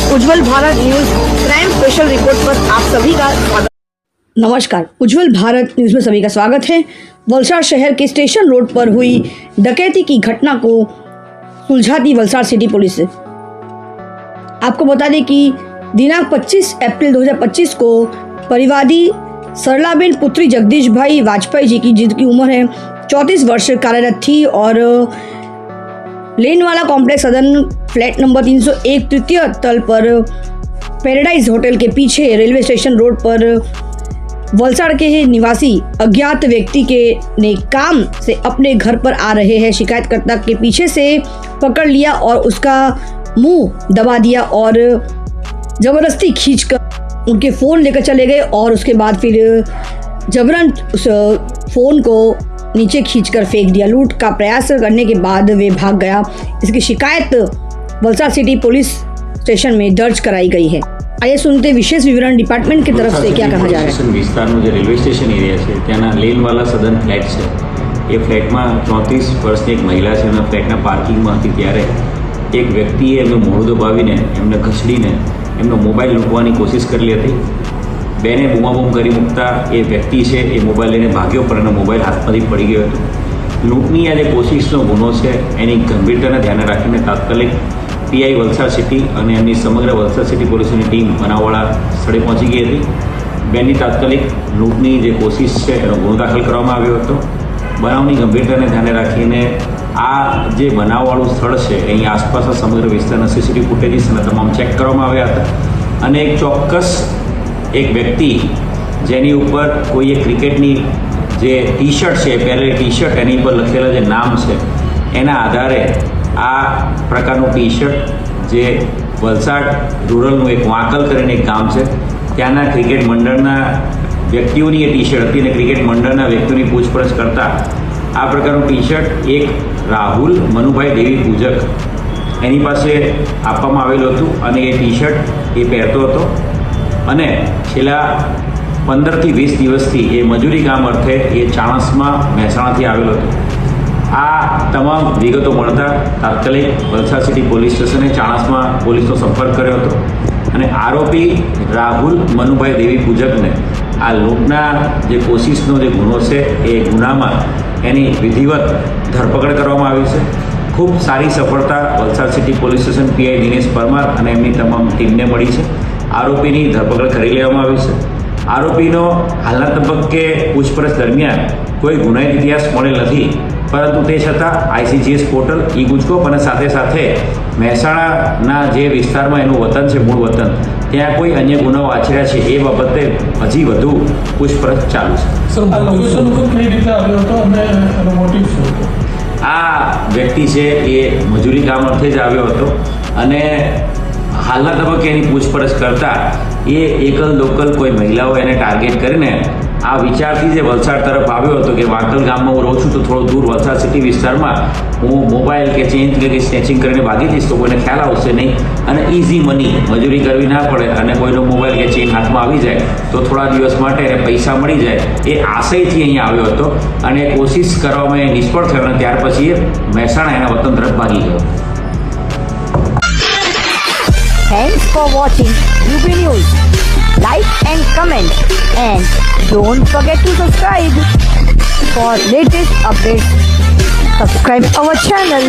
उज्जवल Bharat news crime special report पर आप सभी का स्वागत। नमस्कार, उज्जवल भारत न्यूज में सभी का स्वागत है। वलसाड़ शहर के स्टेशन रोड पर हुई डकैती की घटना को सुलझाती वलसाड़ सिटी पुलिस। आपको बता दें कि दिनांक 25 अप्रैल 2025 को परिवादी सरलाबेन पुत्री जगदीश भाई वाजपेयी जी की जिनकी उम्र है 34 वर्ष कार्यरत थी और लेनवाला कॉम्प्लेक्स सदन फ्लैट नंबर 301 तृतीय तल पर पैराडाइज होटल के पीछे रेलवे स्टेशन रोड पर वलसाड़ के निवासी अज्ञात व्यक्ति के ने काम से अपने घर पर आ रहे हैं शिकायतकर्ता के पीछे से पकड़ लिया और उसका मुंह दबा दिया और ज़बरदस्ती खींचकर उनके फ़ोन लेकर चले गए और उसके बाद फिर जबरन उस फ़ोन को नीचे खींचकर फेंक दिया। लूट का प्रयास करने के बाद वे भाग गया। इसकी शिकायत वलसाड़ सिटी पुलिस स्टेशन में दर्ज कराई गई है। आइए सुनते विशेष विवरण डिपार्टमेंट की तरफ से क्या कहा जा रहा है। વિસ્તારનો જે રેલવે સ્ટેશન એરિયા છે ત્યાંના લેનવાલા સદન ફ્લેટ છે એ ફ્લેટમાં 34 વર્ષની એક મહિલા છે અને ફ્લેટના પાર્કિંગમાં હતી ત્યારે એક વ્યક્તિએ એમનું મોઢું દબાવીને એમને ઘસડીને એમનો મોબાઈલ લૂંટવાની કોશિશ કરેલી હતી। બેને બૂમાબૂમ કરી મૂકતા એ વ્યક્તિ છે એ મોબાઈલ લઈને ભાગ્યો પણ એનો મોબાઈલ હાથમાંથી પડી ગયો હતો। લૂંટની આ જે કોશિશનો ગુનો છે એની ગંભીરતાને ધ્યાને રાખીને તાત્કાલિક પીઆઈ વલસાડ સિટી અને એમની સમગ્ર વલસાડ સિટી પોલીસની ટીમ બનાવવાળા સ્થળે પહોંચી ગઈ હતી। બેનની તાત્કાલિક લૂંટની જે કોશિશ છે એનો ગુનો દાખલ કરવામાં આવ્યો હતો। બનાવની ગંભીરતાને ધ્યાને રાખીને આ જે બનાવવાળું સ્થળ છે અહીં આસપાસના સમગ્ર વિસ્તારના સીસીટીવી ફૂટેજીસ અને તમામ ચેક કરવામાં આવ્યા હતા અને એક ચોક્કસ એક વ્યક્તિ જેની ઉપર કોઈ એક ક્રિકેટની જે ટી શર્ટ છે પહેરેલી ટી શર્ટ એની પર લખેલા જે નામ છે એના આધારે આ પ્રકારનું ટી શર્ટ જે વલસાડ રૂરલનું એક વાંકલ કરીને એક ગામ છે ત્યાંના ક્રિકેટ મંડળના વ્યક્તિઓની એ ટી શર્ટ હતી અને ક્રિકેટ મંડળના વ્યક્તિઓની પૂછપરછ કરતા આ પ્રકારનું ટી શર્ટ એક રાહુલ મનુભાઈ દેવી પૂજક એની પાસે આપવામાં આવેલું હતું અને એ ટી શર્ટ એ પહેરતો હતો અને છેલ્લા 15 થી 20 દિવસથી એ મજૂરી કામ અર્થે એ ચાણસમાં મહેસાણાથી આવેલો હતો। આ તમામ વિગતો મળતા તાત્કાલિક વલસાડ સિટી પોલીસ સ્ટેશને ચાણસમાં પોલીસનો સંપર્ક કર્યો હતો અને આરોપી રાહુલ મનુભાઈ દેવી પૂજકને આ લૂંટના જે કોશિશનો જે ગુનો છે એ ગુનામાં એની વિધિવત ધરપકડ કરવામાં આવી છે। ખૂબ સારી સફળતા Valsad city police station PI Dinesh Parmar અને એમની તમામ ટીમને મળી છે। આરોપીની ધરપકડ કરી લેવામાં આવી છે। આરોપીનો હાલના તબક્કે પૂછપરછ દરમિયાન કોઈ ગુનાહિત ઇતિહાસ મળેલ નથી, પરંતુ તે છતાં આઈસીજીએસ પોર્ટલ ઈ ગુજકોપ અને સાથે સાથે મહેસાણાના જે વિસ્તારમાં એનું વતન છે મૂળ વતન ત્યાં કોઈ અન્ય ગુનાઓ આચર્યા છે એ બાબતે હજી વધુ પૂછપરછ ચાલુ છે। આ વ્યક્તિ છે એ મજૂરી કામ અર્થે જ આવ્યો હતો અને હાલના તબક્કે એની પૂછપરછ કરતાં એ એકલ લોકલ કોઈ મહિલાઓ એને ટાર્ગેટ કરીને આ વિચારથી જે વલસાડ તરફ આવ્યો હતો કે વાંકલ ગામમાં હું રહું છું તો થોડું દૂર વલસાડ સિટી વિસ્તારમાં હું મોબાઈલ કે ચેન કે સ્નેચિંગ કરીને ભાગી જઈશ તો કોઈને ખ્યાલ આવશે નહીં અને ઇઝી મની મજૂરી કરવી ના પડે અને કોઈનો મોબાઈલ કે ચેન હાથમાં આવી જાય તો થોડા દિવસ માટે એને પૈસા મળી જાય એ આશયથી અહીંયા આવ્યો હતો અને કોશિશ કરવામાં એ નિષ્ફળ થયો અને ત્યાર પછી એ મહેસાણા એના વતન તરફ ભાગી ગયો। Thanks for watching UB News. Like and comment and don't forget to subscribe for latest updates. Subscribe our channel.